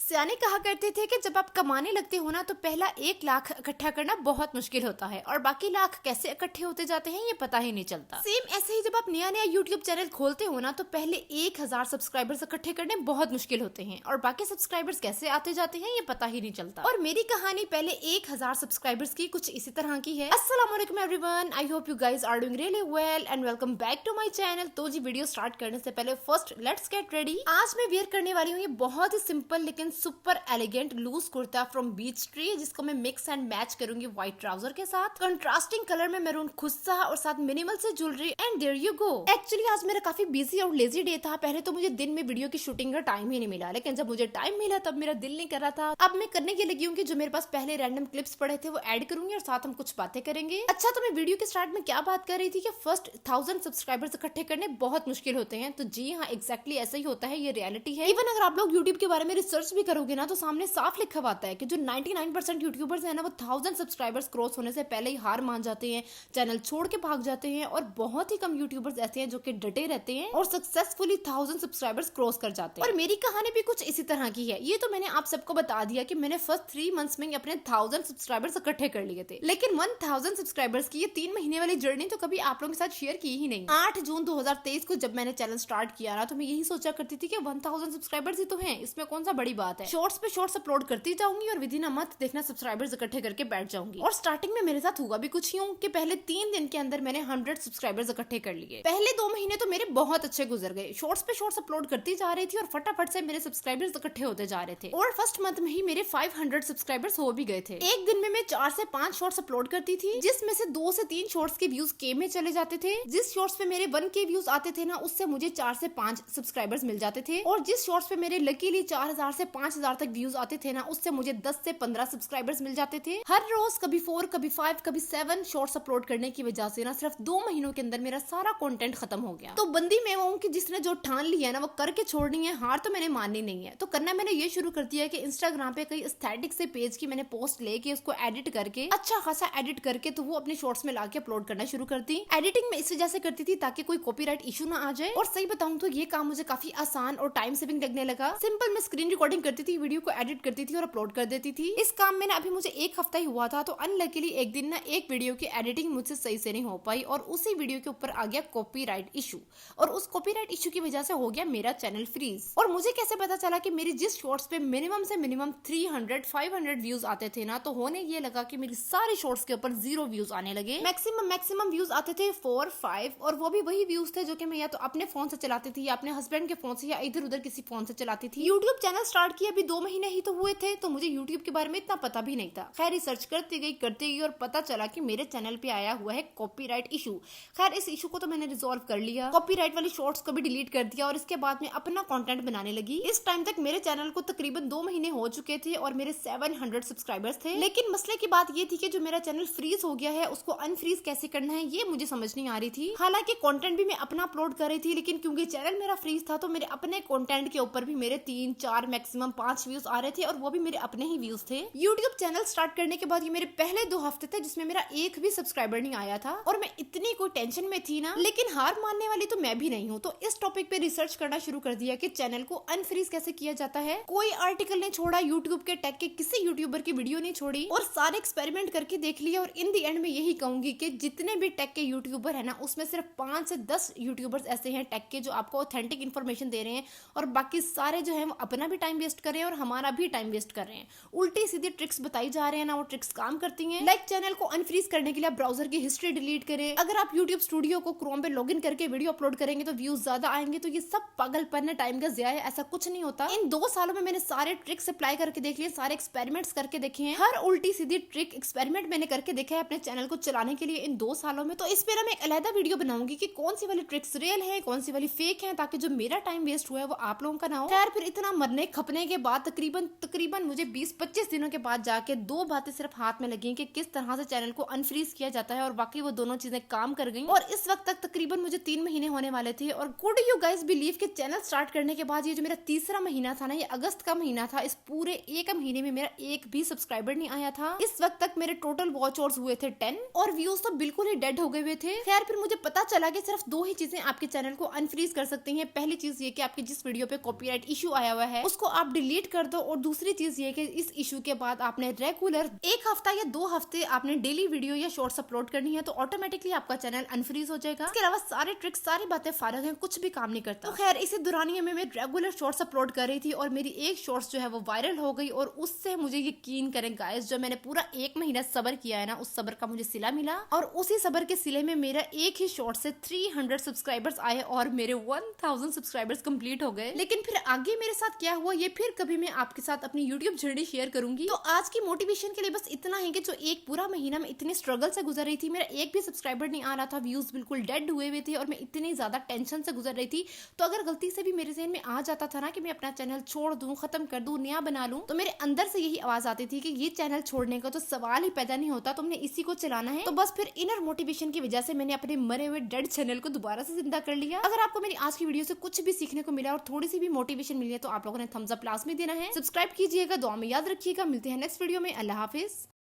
सियाने कहा करते थे कि जब आप कमाने लगते हो ना तो पहला 1 लाख इकट्ठा करना बहुत मुश्किल होता है और बाकी लाख कैसे इकट्ठे होते जाते हैं ये पता ही नहीं चलता। सेम ऐसे ही जब आप नया नया यूट्यूब चैनल खोलते हो ना तो पहले 1000 सब्सक्राइबर्स इकट्ठे करने बहुत मुश्किल होते हैं और बाकी सब्सक्राइबर्स कैसे आते जाते हैं ये पता ही नहीं चलता। और मेरी कहानी पहले 1000 सब्सक्राइबर्स की कुछ इसी तरह की है। अस्सलाम वालेकुम everyone, I hope you guys are doing really well and welcome back to my channel. तो जी वीडियो स्टार्ट करने से पहले फर्स्ट लेट्स गेट रेडी। आज मैं वेयर करने वाली हूँ ये बहुत ही सिंपल लेकिन super elegant loose kurta from Beech Tree, जिसको मैं मिक्स एंड मैच करूंगी व्हाइट ट्राउजर के साथ। कंट्रास्टिंग कलर में मैरून खुस्सा और साथ मिनिमल से jewellery and there you go. Actually आज मेरा काफी बिजी और लेजी डे था। पहले तो मुझे दिन में वीडियो की शूटिंग का टाइम ही नहीं मिला, लेकिन जब मुझे टाइम मिला तब मेरा दिल नहीं कर रहा था। अब मैं करने की लगी हूँ कि जो मेरे पास पहले रैंडम क्लिप्स पड़े थे वो ऐड करूंगी और साथ हम कुछ बातें करेंगे। अच्छा, तो मैं वीडियो के स्टार्ट में क्या बात कर रही थी कि फर्स्ट 1000 सब्सक्राइबर्स इकट्ठे करने बहुत मुश्किल होते हैं। तो जी हाँ, एग्जैक्टली ऐसा ही होता है, ये रियलिटी है। इवन अगर आप लोग यूट्यूब के बारे में रिसर्च भी करोगे ना तो सामने साफ लिखा हुआ आता है कि जो 99% यूट्यूबर्स है ना वो 1000 सब्सक्राइबर्स क्रॉस होने से पहले ही हार मान जाते हैं, चैनल छोड़ के भाग जाते हैं। और बहुत ही कम यूट्यूबर्स ऐसे हैं जो कि डटे रहते हैं और सक्सेसफुली 1000 सब्सक्राइबर्स क्रॉस कर जाते हैं। और मेरी कहानी भी कुछ इसी तरह की है। ये तो मैंने आप सबको बता दिया कि मैंने फर्स्ट 3 मंथ्स में अपने 1000 सब्सक्राइबर्स इकट्ठे कर लिए थे, लेकिन 1000 सब्सक्राइबर्स की ये 3 महीने वाली जर्नी तो कभी आप लोगों के साथ शेयर की ही नहीं। 8 जून 2023 को जब मैंने चैनल स्टार्ट किया ना तो मैं यही सोचा करती थी कि 1000 सब्सक्राइबर्स ही तो हैं, इसमें कौन सा बड़ी बात है। शॉर्ट्स पे शॉर्ट्स अपलोड करती जाऊंगी और विद इन अ मंथ देखना सब्सक्राइबर्स इकट्ठे करके बैठ जाऊंगी। और स्टार्टिंग में मेरे साथ हुआ भी कुछ यूं कि पहले 3 दिन के अंदर मैंने 100 सब्सक्राइबर्स इकट्ठे कर लिए। पहले 2 महीने तो मेरे बहुत अच्छे गुजर गए, शॉर्ट्स पे शॉर्ट्स अपलोड करती जा रही थी और फटाफट से मेरे सब्सक्राइबर्स इकट्ठे होते जा रहे थे। और फर्स्ट मंथ में ही मेरे 500 सब्सक्राइबर्स हो भी गए थे। एक दिन में मैं 4 से 5 शॉर्ट्स अपलोड करती थी, जिसमें से 2 से 3 शॉर्ट्स के व्यूज के में चले जाते थे। जिस शॉर्ट्स पे मेरे 1K व्यूज आते थे ना उससे मुझे 4 से 5 सब्सक्राइबर्स मिल जाते थे। और जिस शॉर्ट्स पे मेरे लकीली 4000 से 5000 तक व्यूज आते थे ना उससे मुझे 10 से 15 सब्सक्राइबर्स मिल जाते थे। हर रोज कभी 4 कभी 5 कभी 7 शॉर्ट्स अपलोड करने की वजह से ना सिर्फ 2 महीनों के अंदर मेरा सारा कंटेंट खत्म हो गया। तो बंदी मैं हूँ कि जिसने जो ठान लिया है ना वो करके छोड़नी है, हार तो मैंने माननी नहीं है। तो करना मैंने ये शुरू कर दिया कि इंस्टाग्राम पे कई एस्थेटिक से पेज की मैंने पोस्ट लेके उसको एडिट करके अच्छा खासा एडिट करके तो वो अपने शॉर्ट्स में लाके अपलोड करना शुरू कर दी। एडिटिंग में इस वजह से करती थी ताकि कोई कॉपीराइट इशू ना आ जाए। और सही बताऊं तो ये काम मुझे काफी आसान और टाइम सेविंग लगने लगा। सिंपल मैं स्क्रीन रिकॉर्डिंग करती थी, वीडियो को एडिट करती थी और अपलोड कर देती थी। इस काम में ना अभी मुझे 1 हफ्ता ही हुआ था। तो अनलकीली एक दिन ना एक वीडियो की एडिटिंग मुझसे सही से नहीं हो पाई और उसी वीडियो के ऊपर आ गया कॉपीराइट इशू। और उस कॉपीराइट इशू की वजह से हो गया मेरा चैनल फ्रीज। और मुझे कैसे पता चला कि मेरी जिस शॉर्ट्स पे मिनिमम से मिनिमम 300-500 व्यूज आते थे ना तो होने ये लगा कि मेरी सारी शॉर्ट्स के ऊपर 0 व्यूज आने लगे। मैक्सिमम व्यूज आते थे 4-5 और वो भी वही व्यूज थे जो कि मैं या तो अपने फोन से चलाती थी या अपने हस्बैंड के फोन से या इधर उधर किसी फोन से चलाती थी। यूट्यूब चैनल स्टार्ट किया अभी 2 महीने ही तो हुए थे, तो मुझे यूट्यूब के बारे में इतना पता भी नहीं था। खैर रिसर्च करती गई और पता चला कि मेरे चैनल पे आया हुआ है कॉपीराइट इशू। खैर इस इशू को तो मैंने रिजॉल्व कर लिया, कॉपीराइट वाली शॉर्ट्स को भी डिलीट कर दिया और इसके बाद में अपना कंटेंट बनाने लगी। इस टाइम तक मेरे चैनल को तकरीबन 2 महीने हो चुके थे और मेरे 700 सब्सक्राइबर्स थे। लेकिन मसले की बात ये थी कि जो मेरा चैनल फ्रीज हो गया है उसको अनफ्रीज कैसे करना है ये मुझे समझ नहीं आ रही थी। हालांकि कंटेंट भी मैं अपना अपलोड कर रही थी, लेकिन क्योंकि चैनल मेरा फ्रीज था तो मेरे अपने कंटेंट के ऊपर भी मेरे 3-4 मैक्सिमम 5 व्यूज आ रहे थे और वो भी मेरे अपने ही व्यूज थे। यूट्यूब चैनल स्टार्ट करने के बाद ये मेरे पहले 2 हफ्ते थे जिसमें मेरा एक भी सब्सक्राइबर नहीं आया था और मैं इतनी कोई टेंशन में थी ना, लेकिन हार मानने वाली तो मैं भी नहीं हूँ। तो इस टॉपिक पे रिसर्च करना शुरू कर दिया कि चैनल को अनफ्रीज कैसे किया जाता है। कोई आर्टिकल नहीं छोड़ा, यूट्यूब के टेक के किसी यूट्यूबर की वीडियो नहीं छोड़ी और सारे एक्सपेरिमेंट करके देख लिया। और इन दी एंड में यही कहूंगी कि जितने भी टेक के यूट्यूबर है ना उसमें सिर्फ 5 से 10 यूट्यूबर्स ऐसे हैं टेक के जो आपको ऑथेंटिक इन्फॉर्मेशन दे रहे हैं और बाकी सारे जो है वो अपना भी टाइम वेस्ट कर रहे हैं और हमारा भी टाइम वेस्ट कर रहे हैं। उल्टी सीधी ट्रिक्स बताई जा रहे हैं ना, वो ट्रिक्स काम करती हैं। लाइक चैनल को अनफ्रीज करने के लिए आप ब्राउजर की हिस्ट्री डिलीट करें। अगर आप यूट्यूब स्टूडियो को क्रोम पे लॉगिन करके वीडियो अपलोड करेंगे तो व्यूज ज्यादा आएंगे। तो ये सब पागलपन है, टाइम का ज़िया है, ऐसा कुछ नहीं होता। इन 2 सालों में मैंने सारे ट्रिक्स अप्लाई करके देख लिए, सारे एक्सपेरिमेंट्स करके देखे हैं। हर उल्टी सीधी ट्रिक एक्सपेरिमेंट मैंने करके देखा है अपने चैनल को चलाने के लिए इन 2 सालों में। तो इस पे मैं एक अलग वीडियो बनाऊंगी कि कौन सी वाली ट्रिक्स रियल है, कौन सी वाली फेक है, ताकि जो मेरा टाइम वेस्ट हुआ है वो आप लोगों का ना हो। खैर फिर इतना मरने खपने के बाद तकरीबन मुझे 20-25 दिनों के बाद जाके 2 बातें सिर्फ हाथ में लगी कि किस तरह से चैनल को अनफ्रीज किया जाता है और बाकी वो दोनों चीजें काम कर गई। और इस वक्त तक तकरीबन मुझे 3 महीने होने वाले थे। और कुड यू गाइस बिलीव कि चैनल स्टार्ट करने के बाद ये जो मेरा तीसरा महीना था ना, ये अगस्त का महीना था, इस पूरे 1 महीने में मेरा एक भी सब्सक्राइबर नहीं आया था। इस वक्त तक मेरे टोटल वॉच आवर्स हुए थे 10 और व्यूज तो बिल्कुल ही डेड हो गए हुए थे। खैर फिर मुझे पता चला कि सिर्फ 2 ही चीजें आपके चैनल को अनफ्रीज कर सकती हैं। पहली चीज ये कि आपके जिस वीडियो पे कॉपीराइट इशू आया हुआ है उसको आप डिलीट कर दो। और दूसरी चीज ये कि इस इशू के बाद आपने रेगुलर 1 हफ्ता या 2 हफ्ते आपने डेली वीडियो या शॉर्ट्स अपलोड करनी है, तो ऑटोमेटिकली आपका चैनल अनफ्रीज हो जाएगा। इसके अलावा सारे ट्रिक्स, सारी बातें फारग हैं, कुछ भी काम नहीं करता। तो खैर, इसी दौरानिया में मैं रेगुलर शॉर्ट्स अपलोड कर रही थी और मेरी एक शॉर्ट्स जो है वो वायरल हो गई। और उससे मुझे यकीन करें गाइस, जो मैंने पूरा 1 महीना सब्र किया है ना, उस सब्र का मुझे सिला मिला। और उसी सब्र के सिले में मेरा एक ही शॉर्ट से 300 सब्सक्राइबर्स आए और मेरे 1000 सब्सक्राइबर्स कंप्लीट हो गए। लेकिन फिर आगे मेरे साथ क्या हुआ, ये फिर कभी मैं आपके साथ अपनी यूट्यूब जर्नी शेयर करूंगी। तो आज की मोटिवेशन के लिए बस इतना है कि जो एक पूरा महीना मैं इतने स्ट्रगल से गुजर रही थी, मेरा एक भी सब्सक्राइबर नहीं आ रहा था, व्यूज बिल्कुल डेड हुए हुए थे और मैं इतनी ज्यादा टेंशन से गुजर रही थी। तो अगर गलती से भी मेरे ज़हन में आ जाता था ना कि मैं अपना चैनल छोड़ दूं, खत्म कर दूं, नया बना लूं, तो मेरे अंदर से यही आवाज आती थी कि ये चैनल छोड़ने का तो सवाल ही पैदा नहीं होता, तुमने इसी को चलाना है। तो बस फिर इनर मोटिवेशन की वजह से मैंने अपने मरे हुए डेड चैनल को दोबारा से जिंदा कर लिया। अगर आपको मेरी आज की वीडियो से कुछ भी सीखने को मिला और थोड़ी सी भी मोटिवेशन मिली है, तो आप लोगों ने थम्स अप लाजमी देना है, सब्सक्राइब कीजिएगा, दुआ में याद रखिएगा। मिलते हैं नेक्स्ट वीडियो में। अल्लाह हाफिज।